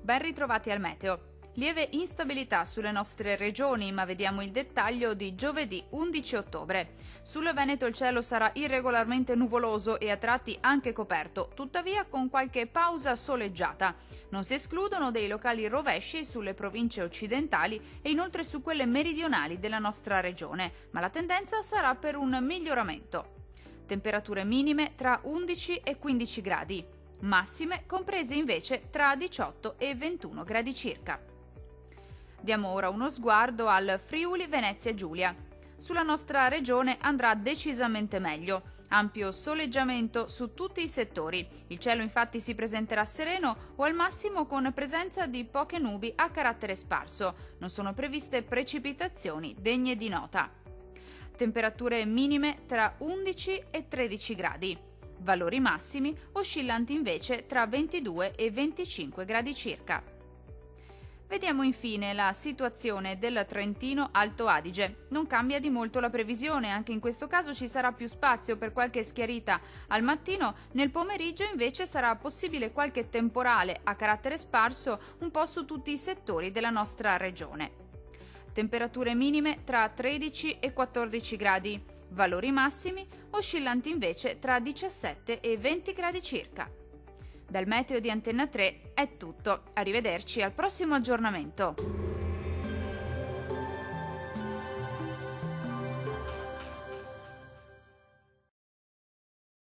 Ben ritrovati al meteo. Lieve instabilità sulle nostre regioni, ma vediamo il dettaglio di giovedì 11 ottobre. Sul Veneto il cielo sarà irregolarmente nuvoloso e a tratti anche coperto, tuttavia con qualche pausa soleggiata. Non si escludono dei locali rovesci sulle province occidentali e inoltre su quelle meridionali della nostra regione, ma la tendenza sarà per un miglioramento. Temperature minime tra 11 e 15 gradi. Massime comprese invece tra 18 e 21 gradi circa. Diamo ora uno sguardo al Friuli Venezia Giulia. Sulla nostra regione andrà decisamente meglio. Ampio soleggiamento su tutti i settori. Il cielo infatti si presenterà sereno o al massimo con presenza di poche nubi a carattere sparso. Non sono previste precipitazioni degne di nota. Temperature minime tra 11 e 13 gradi. Valori massimi oscillanti invece tra 22 e 25 gradi circa. Vediamo infine la situazione del Trentino Alto Adige. Non cambia di molto la previsione, anche in questo caso ci sarà più spazio per qualche schiarita al mattino, nel pomeriggio invece sarà possibile qualche temporale a carattere sparso un po' su tutti i settori della nostra regione. Temperature minime tra 13 e 14 gradi. Valori massimi oscillanti invece tra 17 e 20 gradi circa. Dal meteo di Antenna 3 è tutto, arrivederci al prossimo aggiornamento.